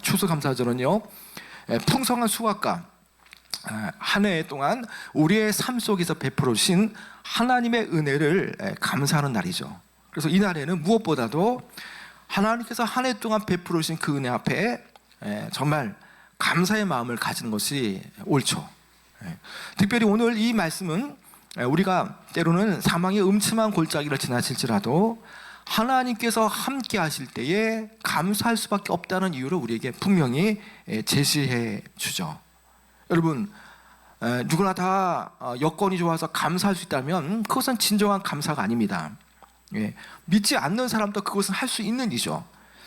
추수감사절은요, 풍성한 수확과 한 해 동안 우리의 삶 속에서 베풀어 주신 하나님의 은혜를 감사하는 날이죠. 그래서 이 날에는 무엇보다도 하나님께서 한 해 동안 베풀어 주신 그 은혜 앞에 정말 감사의 마음을 가지는 것이 옳죠. 특별히 오늘 이 말씀은 우리가 때로는 사망의 음침한 골짜기를 지나칠지라도 하나님께서 함께 하실 때에 감사할 수밖에 없다는 이유를 우리에게 분명히 제시해 주죠. 여러분, 누구나 다 여건이 좋아서 감사할 수 있다면 그것은 진정한 감사가 아닙니다. 믿지 않는 사람도 그것은 할 수 있는 일이죠.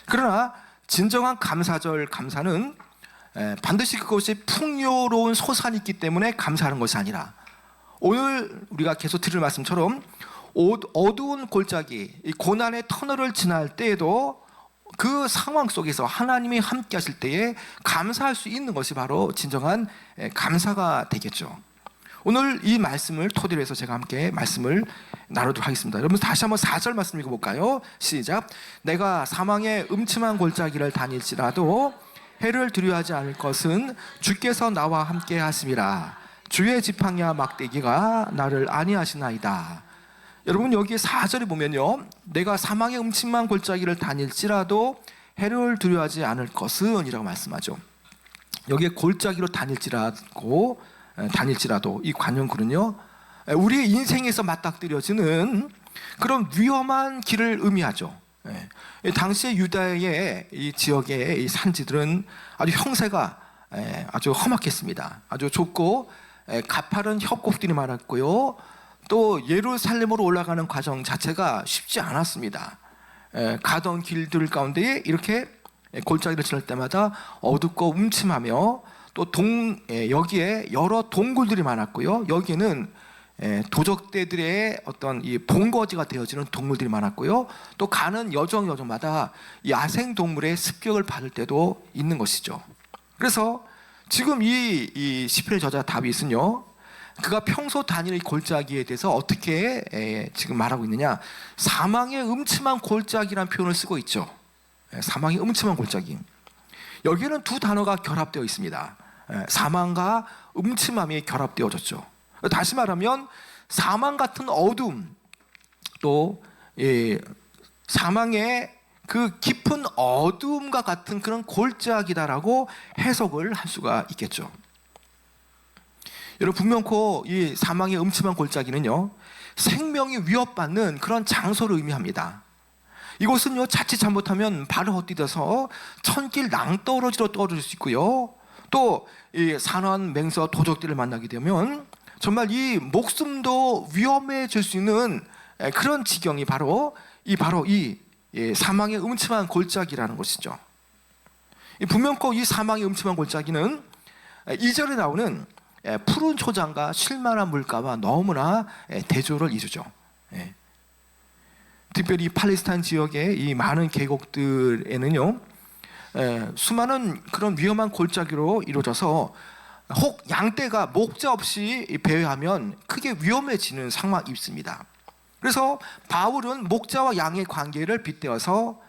그러나 진정한 감사절 감사는 반드시 그것이 풍요로운 소산이 있기 때문에 감사하는 것이 아니라, 오늘 우리가 계속 들을 말씀처럼 어두운 골짜기, 이 고난의 터널을 지날 때에도 그 상황 속에서 하나님이 함께 하실 때에 감사할 수 있는 것이 바로 진정한 감사가 되겠죠. 오늘 이 말씀을 토대로 해서 제가 함께 말씀을 나누도록 하겠습니다. 여러분, 다시 한번 4절 말씀 읽어볼까요? 시작. 내가 사망의 음침한 골짜기를 다닐지라도 해를 두려워하지 않을 것은 주께서 나와 함께 하심이라. 주의 지팡이와 막대기가 나를 안위하시나이다. 여러분, 여기 4절에 보면요, 내가 사망의 음침한 골짜기를 다닐지라도 해를 두려워하지 않을 것은 이라고 말씀하죠. 여기에 골짜기로 다닐지라도 이 관용구는요, 우리의 인생에서 맞닥뜨려지는 그런 위험한 길을 의미하죠. 당시의 유다의 이 지역의 이 산지들은 아주 형세가 아주 험악했습니다. 아주 좁고 가파른 협곡들이 많았고요, 또 예루살렘으로 올라가는 과정 자체가 쉽지 않았습니다. 가던 길들 가운데 이렇게 골짜기를 지날 때마다 어둡고 음침하며, 또 여기에 여러 동굴들이 많았고요, 여기는 도적대들의 어떤 이 본거지가 되어지는 동물들이 많았고요, 또 가는 여정마다 이 야생동물의 습격을 받을 때도 있는 것이죠. 그래서 지금 이 시편의 저자 다윗은요, 그가 평소 다니는 골짜기에 대해서 어떻게 지금 말하고 있느냐, 사망의 음침한 골짜기라는 표현을 쓰고 있죠. 사망의 음침한 골짜기. 여기에는 두 단어가 결합되어 있습니다. 사망과 음침함이 결합되어졌죠. 다시 말하면 사망 같은 어둠, 또 사망의 그 깊은 어둠과 같은 그런 골짜기다라고 해석을 할 수가 있겠죠. 여러분, 분명코 이 사망의 음침한 골짜기는요, 생명이 위협받는 그런 장소를 의미합니다. 이곳은요, 자칫 잘못하면 발을 헛디뎌서 천길 낭떠러지로 떨어질 수 있고요, 또 이 산환 맹서 도적들을 만나게 되면 정말 이 목숨도 위험해질 수 있는 그런 지경이 바로 이 사망의 음침한 골짜기라는 것이죠. 분명코 이 사망의 음침한 골짜기는 2절에 나오는 푸른 초장과 쉴만한 물가와 너무나 대조를 이루죠. 특별히 팔레스타인 지역의 이 많은 계곡들에는요, 수많은 그런 위험한 골짜기로 이루어져서 혹 양떼가 목자 없이 배회하면 크게 위험해지는 상황이 있습니다. 그래서 바울은 목자와 양의 관계를 빗대어서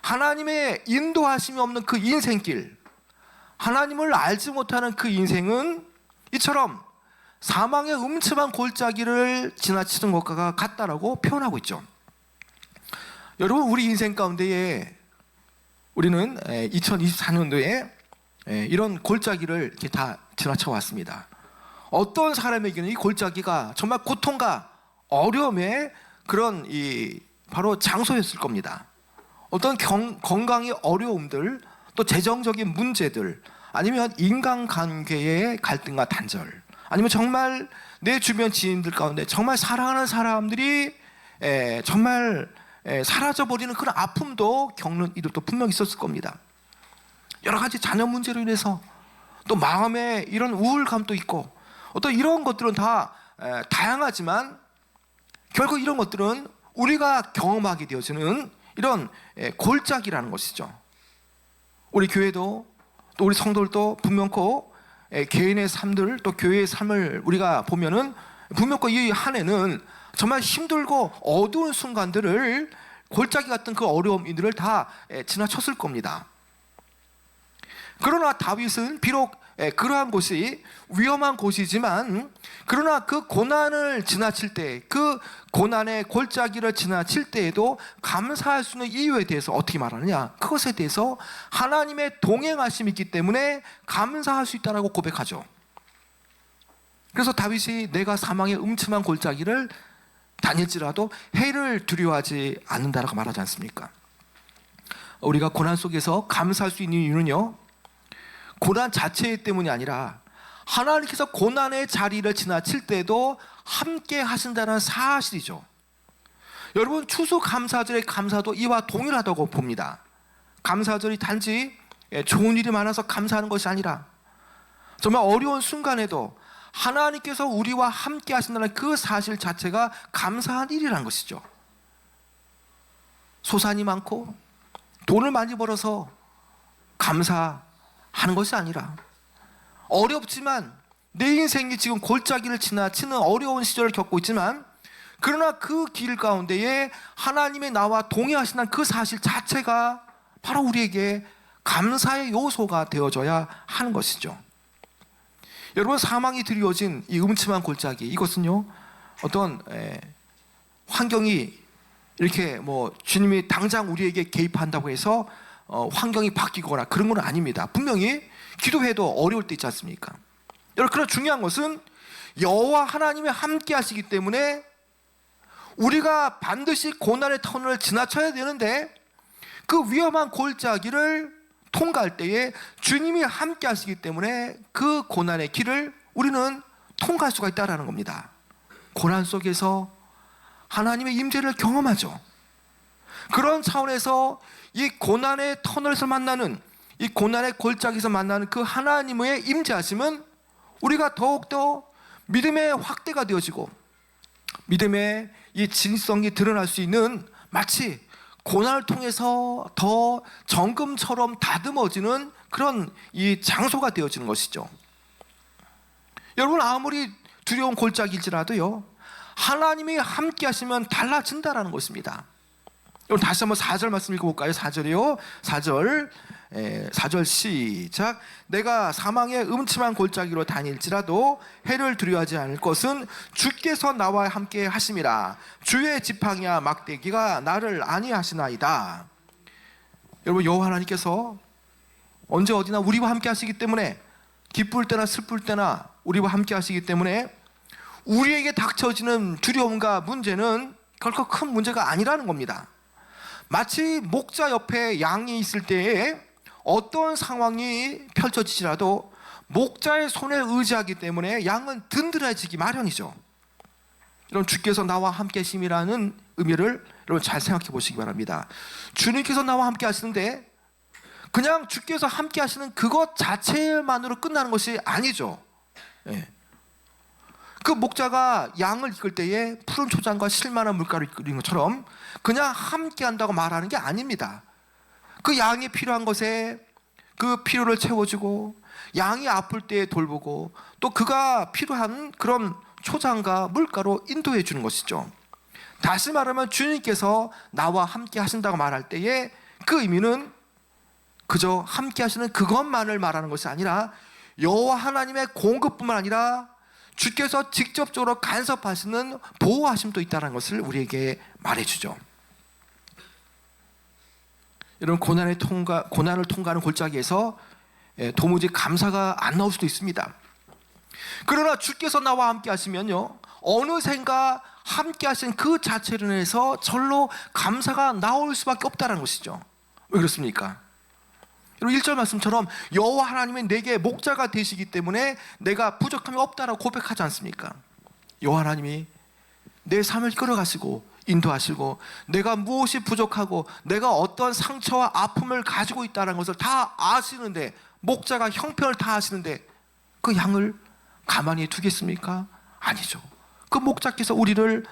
하나님의 인도하심이 없는 그 인생길, 하나님을 알지 못하는 그 인생은 이처럼 사망의 음침한 골짜기를 지나치는 것과 같다라고 표현하고 있죠. 여러분, 우리 인생 가운데에 우리는 2024년도에 이런 골짜기를 이렇게 다 지나쳐 왔습니다. 어떤 사람에게는 이 골짜기가 정말 고통과 어려움의 그런 바로 장소였을 겁니다. 어떤 건강의 어려움들, 또 재정적인 문제들, 아니면 인간관계의 갈등과 단절, 아니면 정말 내 주변 지인들 가운데 정말 사랑하는 사람들이 정말 사라져버리는 그런 아픔도 겪는 이들도 분명히 있었을 겁니다. 여러 가지 자녀 문제로 인해서 또 마음에 이런 우울감도 있고, 어떤 이런 것들은 다 다양하지만 결국 이런 것들은 우리가 경험하게 되어지는 이런 골짜기라는 것이죠. 우리 교회도, 또 우리 성도들도 분명코 개인의 삶들, 또 교회의 삶을 우리가 보면은 분명코 이 한 해는 정말 힘들고 어두운 순간들을, 골짜기 같은 그 어려움들을 다 지나쳤을 겁니다. 그러나 다윗은 비록 그러한 곳이 위험한 곳이지만, 그러나 그 고난을 지나칠 때, 그 고난의 골짜기를 지나칠 때에도 감사할 수 있는 이유에 대해서 어떻게 말하느냐, 그것에 대해서 하나님의 동행하심이 있기 때문에 감사할 수 있다라고 고백하죠. 그래서 다윗이 내가 사망의 음침한 골짜기를 다닐지라도 해를 두려워하지 않는다라고 말하지 않습니까? 우리가 고난 속에서 감사할 수 있는 이유는요, 고난 자체 때문이 아니라 하나님께서 고난의 자리를 지나칠 때도 함께 하신다는 사실이죠. 여러분, 추수감사절의 감사도 이와 동일하다고 봅니다. 감사절이 단지 좋은 일이 많아서 감사하는 것이 아니라 정말 어려운 순간에도 하나님께서 우리와 함께 하신다는 그 사실 자체가 감사한 일이라는 것이죠. 소산이 많고 돈을 많이 벌어서 감사하는 것이 아니라, 어렵지만 내 인생이 지금 골짜기를 지나치는 어려운 시절을 겪고 있지만, 그러나 그 길 가운데에 하나님의 나와 동행하신다는 그 사실 자체가 바로 우리에게 감사의 요소가 되어져야 하는 것이죠. 여러분, 사망이 드리워진 이 음침한 골짜기, 이것은요, 어떤 환경이 이렇게 주님이 당장 우리에게 개입한다고 해서 환경이 바뀌거나 그런 건 아닙니다. 분명히 기도해도 어려울 때 있지 않습니까? 여러분, 그러나 중요한 것은 여호와 하나님이 함께 하시기 때문에 우리가 반드시 고난의 터널을 지나쳐야 되는데, 그 위험한 골짜기를 통과할 때에 주님이 함께 하시기 때문에 그 고난의 길을 우리는 통과할 수가 있다는 겁니다. 고난 속에서 하나님의 임재를 경험하죠. 그런 차원에서 이 고난의 터널에서 만나는, 이 고난의 골짜기에서 만나는 그 하나님의 임재하심은 우리가 더욱더 믿음의 확대가 되어지고 믿음의 이 진성이 드러날 수 있는, 마치 고난을 통해서 더 정금처럼 다듬어지는 그런 이 장소가 되어지는 것이죠. 여러분, 아무리 두려운 골짜기일지라도요, 하나님이 함께 하시면 달라진다라는 것입니다. 여러분, 다시 한번 4절 말씀 읽어볼까요? 4절이요. 4절 시작. 내가 사망의 음침한 골짜기로 다닐지라도 해를 두려워하지 않을 것은 주께서 나와 함께 하심이라. 주의 지팡이와 막대기가 나를 안위하시나이다. 여러분, 여호와 하나님께서 언제 어디나 우리와 함께 하시기 때문에, 기쁠 때나 슬플 때나 우리와 함께 하시기 때문에 우리에게 닥쳐지는 두려움과 문제는 결코 큰 문제가 아니라는 겁니다. 마치 목자 옆에 양이 있을 때에 어떤 상황이 펼쳐지더라도 목자의 손에 의지하기 때문에 양은 든든해지기 마련이죠. 여러분, 주께서 나와 함께 하심이라는 의미를 여러분 잘 생각해 보시기 바랍니다. 주님께서 나와 함께 하시는데 그냥 주께서 함께 하시는 그것 자체만으로 끝나는 것이 아니죠. 그 목자가 양을 이끌 때에 푸른 초장과 실만한 물가를 이끌는 것처럼 그냥 함께 한다고 말하는 게 아닙니다. 그 양이 필요한 것에 그 필요를 채워주고, 양이 아플 때 돌보고, 또 그가 필요한 그런 초장과 물가로 인도해 주는 것이죠. 다시 말하면 주님께서 나와 함께 하신다고 말할 때에 그 의미는 그저 함께 하시는 그것만을 말하는 것이 아니라 여호와 하나님의 공급뿐만 아니라 주께서 직접적으로 간섭하시는 보호하심도 있다는 것을 우리에게 말해주죠. 이런 고난을 통과하는 골짜기에서 도무지 감사가 안 나올 수도 있습니다. 그러나 주께서 나와 함께 하시면요, 어느샌가 함께 하신 그 자체로 인해서 절로 감사가 나올 수밖에 없다는 것이죠. 왜 그렇습니까? 1절 말씀처럼 여호와 하나님은 내게 목자가 되시기 때문에 내가 부족함이 없다라고 고백하지 않습니까? 여호와 하나님이 내 삶을 끌어가시고 인도하시고, 내가 무엇이 부족하고 내가 어떤 상처와 아픔을 가지고 있다는 것을 다 아시는데, 목자가 형편을 다 아시는데 그 양을 가만히 두겠습니까? 아니죠. 그 목자께서 우리를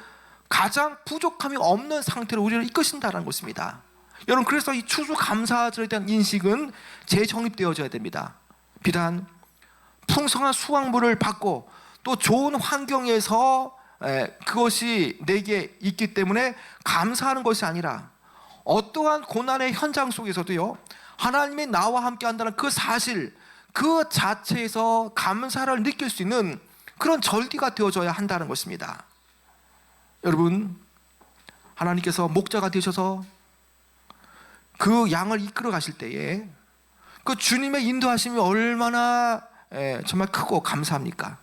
가장 부족함이 없는 상태로 우리를 이끄신다는 것입니다. 여러분, 그래서 이 추수감사절에 대한 인식은 재정립되어져야 됩니다. 비단 풍성한 수확물을 받고 또 좋은 환경에서 그것이 내게 있기 때문에 감사하는 것이 아니라, 어떠한 고난의 현장 속에서도요, 하나님이 나와 함께 한다는 그 사실, 그 자체에서 감사를 느낄 수 있는 그런 절기가 되어줘야 한다는 것입니다. 여러분, 하나님께서 목자가 되셔서 그 양을 이끌어 가실 때에 그 주님의 인도하심이 얼마나 정말 크고 감사합니까?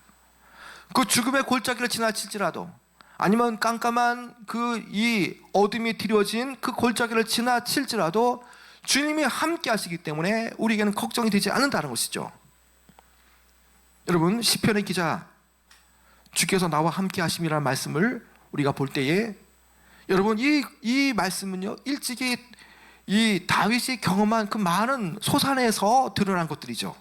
그 죽음의 골짜기를 지나칠지라도, 아니면 깜깜한 그 이 어둠이 드려진 그 골짜기를 지나칠지라도 주님이 함께 하시기 때문에 우리에게는 걱정이 되지 않는다는 것이죠. 여러분, 시편의 기자, 주께서 나와 함께 하심이라는 말씀을 우리가 볼 때에, 여러분, 이 말씀은요, 일찍이 이 다윗이 경험한 그 많은 소산에서 드러난 것들이죠.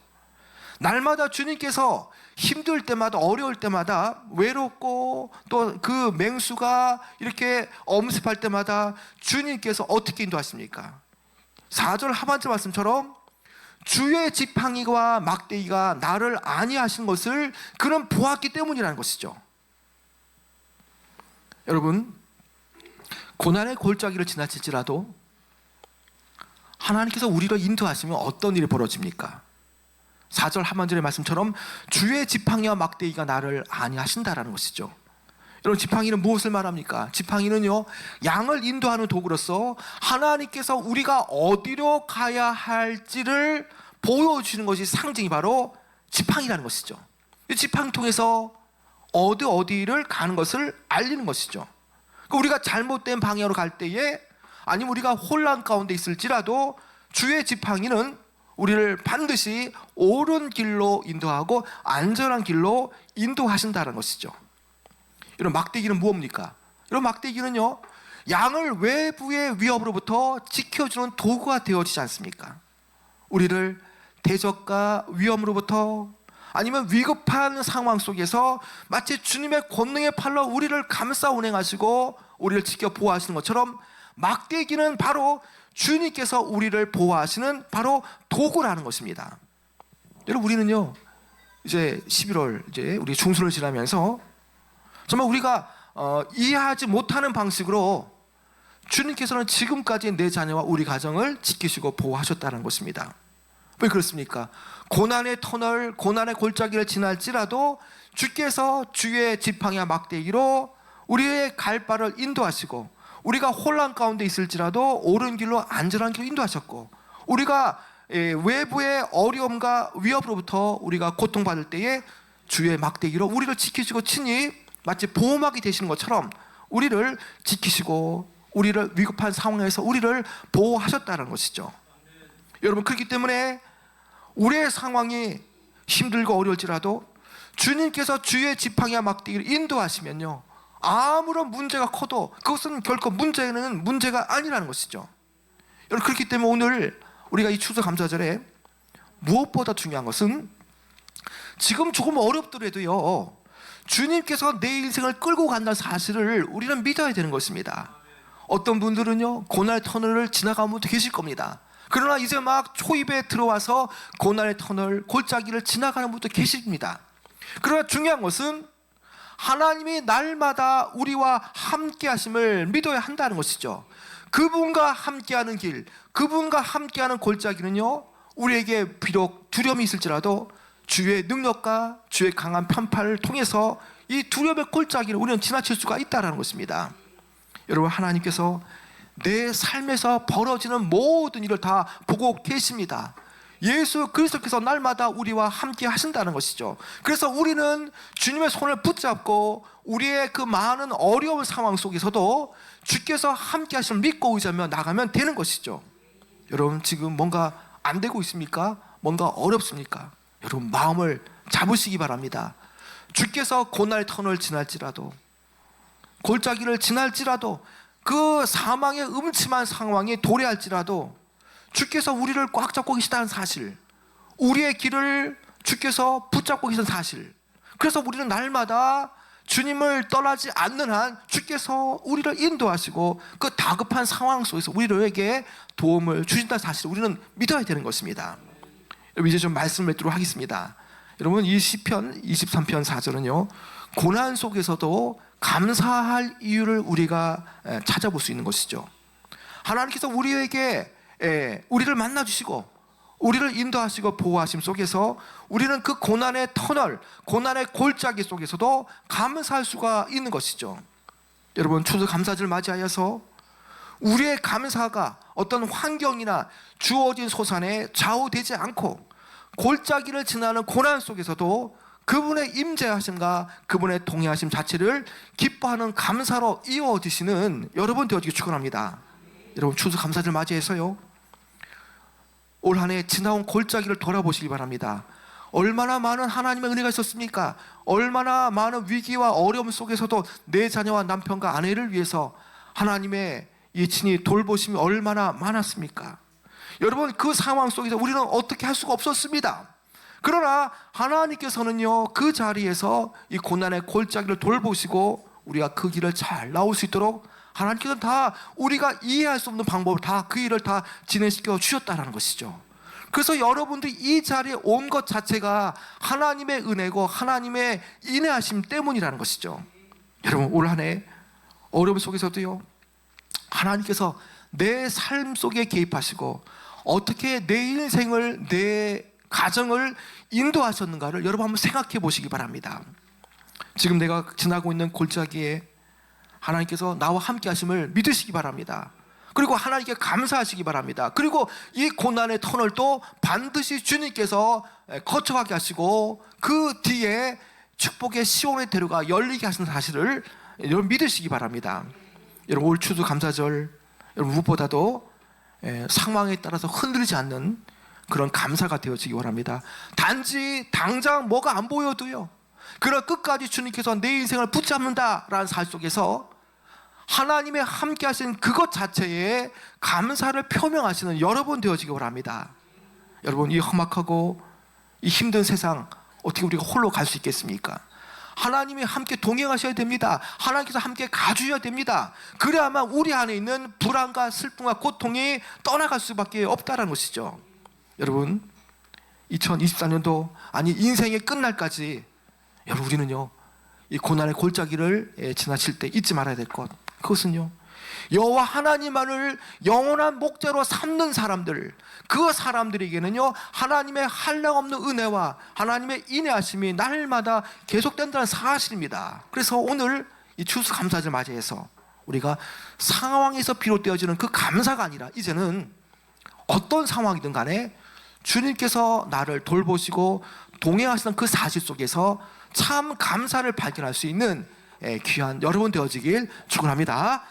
날마다 주님께서 힘들 때마다, 어려울 때마다, 외롭고 또 그 맹수가 이렇게 엄습할 때마다 주님께서 어떻게 인도하십니까? 4절 하반절 말씀처럼 주의 지팡이와 막대기가 나를 안위하신 것을 그는 보았기 때문이라는 것이죠. 여러분, 고난의 골짜기를 지나칠지라도 하나님께서 우리를 인도하시면 어떤 일이 벌어집니까? 4절 하반절의 말씀처럼 주의 지팡이와 막대기가 나를 안위하신다라는 것이죠. 여러분, 지팡이는 무엇을 말합니까? 지팡이는요, 양을 인도하는 도구로서 하나님께서 우리가 어디로 가야 할지를 보여주는 것이 상징이 바로 지팡이라는 것이죠. 이 지팡이 통해서 어디를 가는 것을 알리는 것이죠. 우리가 잘못된 방향으로 갈 때에, 아니면 우리가 혼란 가운데 있을지라도 주의 지팡이는 우리를 반드시 옳은 길로 인도하고 안전한 길로 인도하신다는 것이죠. 이런 막대기는 무엇입니까? 이런 막대기는요, 양을 외부의 위협으로부터 지켜주는 도구가 되어지지 않습니까? 우리를 대적과 위험으로부터, 아니면 위급한 상황 속에서 마치 주님의 권능의 팔로 우리를 감싸 운행하시고 우리를 지켜 보호하시는 것처럼, 막대기는 바로 주님께서 우리를 보호하시는 바로 도구라는 것입니다. 여러분, 우리는요, 이제 11월 이제 우리 중순을 지나면서 정말 우리가 이해하지 못하는 방식으로 주님께서는 지금까지 내 자녀와 우리 가정을 지키시고 보호하셨다는 것입니다. 왜 그렇습니까? 고난의 터널, 고난의 골짜기를 지날지라도 주께서 주의 지팡이와 막대기로 우리의 갈 바를 인도하시고, 우리가 혼란 가운데 있을지라도 옳은 길로, 안전한 길로 인도하셨고, 우리가 외부의 어려움과 위협으로부터 우리가 고통받을 때에 주의 막대기로 우리를 지키시고 친히 마치 보호막이 되시는 것처럼 우리를 지키시고 우리를 위급한 상황에서 우리를 보호하셨다는 것이죠. 여러분, 그렇기 때문에 우리의 상황이 힘들고 어려울지라도 주님께서 주의 지팡이와 막대기를 인도하시면요, 아무런 문제가 커도 그것은 결코 문제가 아니라는 것이죠. 여러분, 그렇기 때문에 오늘 우리가 이 추수감사절에 무엇보다 중요한 것은, 지금 조금 어렵더라도요, 주님께서 내 인생을 끌고 간다는 사실을 우리는 믿어야 되는 것입니다. 어떤 분들은요, 고난의 터널을 지나가는 분도 계실 겁니다. 그러나 이제 막 초입에 들어와서 고난의 터널, 골짜기를 지나가는 분도 계십니다. 그러나 중요한 것은 하나님이 날마다 우리와 함께 하심을 믿어야 한다는 것이죠. 그분과 함께하는 길, 그분과 함께하는 골짜기는요, 우리에게 비록 두려움이 있을지라도 주의 능력과 주의 강한 편팔을 통해서 이 두려움의 골짜기를 우리는 지나칠 수가 있다는 것입니다. 여러분, 하나님께서 내 삶에서 벌어지는 모든 일을 다 보고 계십니다. 예수 그리스도께서 날마다 우리와 함께 하신다는 것이죠. 그래서 우리는 주님의 손을 붙잡고 우리의 그 많은 어려운 상황 속에서도 주께서 함께 하심을 믿고 의지하며 나가면 되는 것이죠. 여러분, 지금 뭔가 안 되고 있습니까? 뭔가 어렵습니까? 여러분, 마음을 잡으시기 바랍니다. 주께서 고난의 터널을 지날지라도, 골짜기를 지날지라도, 그 사망의 음침한 상황이 도래할지라도 주께서 우리를 꽉 잡고 계시다는 사실, 우리의 길을 주께서 붙잡고 계신 사실, 그래서 우리는 날마다 주님을 떠나지 않는 한 주께서 우리를 인도하시고 그 다급한 상황 속에서 우리에게 도움을 주신다는 사실을 우리는 믿어야 되는 것입니다. 여러분, 이제 좀 말씀을 맺도록 하겠습니다. 여러분, 이 시편 23편 4절은요, 고난 속에서도 감사할 이유를 우리가 찾아볼 수 있는 것이죠. 하나님께서 우리에게 우리를 만나주시고 우리를 인도하시고 보호하심 속에서 우리는 그 고난의 터널, 고난의 골짜기 속에서도 감사할 수가 있는 것이죠. 여러분, 추수감사절 맞이하여서 우리의 감사가 어떤 환경이나 주어진 소산에 좌우되지 않고 골짜기를 지나는 고난 속에서도 그분의 임재하심과 그분의 동행하심 자체를 기뻐하는 감사로 이어지시는 여러분 되어지기 축원합니다. 여러분, 추수감사절 맞이해서요, 올 한 해 지나온 골짜기를 돌아보시기 바랍니다. 얼마나 많은 하나님의 은혜가 있었습니까? 얼마나 많은 위기와 어려움 속에서도 내 자녀와 남편과 아내를 위해서 하나님의 이 친히 돌보심이 얼마나 많았습니까? 여러분, 그 상황 속에서 우리는 어떻게 할 수가 없었습니다. 그러나 하나님께서는요, 그 자리에서 이 고난의 골짜기를 돌보시고 우리가 그 길을 잘 나올 수 있도록 하나님께서는 다 우리가 이해할 수 없는 방법을 다 그 일을 다 진행시켜 주셨다는 것이죠. 그래서 여러분들이 이 자리에 온 것 자체가 하나님의 은혜고 하나님의 인내하심 때문이라는 것이죠. 여러분, 올 한 해 어려움 속에서도요, 하나님께서 내 삶 속에 개입하시고 어떻게 내 인생을, 내 가정을 인도하셨는가를 여러분 한번 생각해 보시기 바랍니다. 지금 내가 지나고 있는 골짜기에 하나님께서 나와 함께 하심을 믿으시기 바랍니다. 그리고 하나님께 감사하시기 바랍니다. 그리고 이 고난의 터널도 반드시 주님께서 거쳐가게 하시고 그 뒤에 축복의 시온의 대로가 열리게 하시는 사실을 여러분 믿으시기 바랍니다. 여러분, 올 추수감사절, 여러분 무엇보다도 상황에 따라서 흔들리지 않는 그런 감사가 되어지기 바랍니다. 단지 당장 뭐가 안 보여도요, 그러나 끝까지 주님께서 내 인생을 붙잡는다라는 사실 속에서 하나님의 함께 하신 그것 자체에 감사를 표명하시는 여러분 되어지기 바랍니다. 여러분, 이 험악하고 이 힘든 세상 어떻게 우리가 홀로 갈 수 있겠습니까? 하나님이 함께 동행하셔야 됩니다. 하나님께서 함께 가주셔야 됩니다. 그래야만 우리 안에 있는 불안과 슬픔과 고통이 떠나갈 수밖에 없다는 것이죠. 여러분, 2024년도 아니 인생의 끝날까지 여러분, 우리는요, 이 고난의 골짜기를 지나칠 때 잊지 말아야 될 것, 그것은요, 여호와 하나님만을 영원한 목자로 삼는 사람들, 그 사람들에게는요, 하나님의 한량없는 은혜와 하나님의 인내하심이 날마다 계속된다는 사실입니다. 그래서 오늘 이 추수감사절 맞이해서 우리가 상황에서 비롯되어지는 그 감사가 아니라 이제는 어떤 상황이든 간에 주님께서 나를 돌보시고 동행하시는 그 사실 속에서 참 감사를 발견할 수 있는 귀한 여러분 되어지길 축원합니다.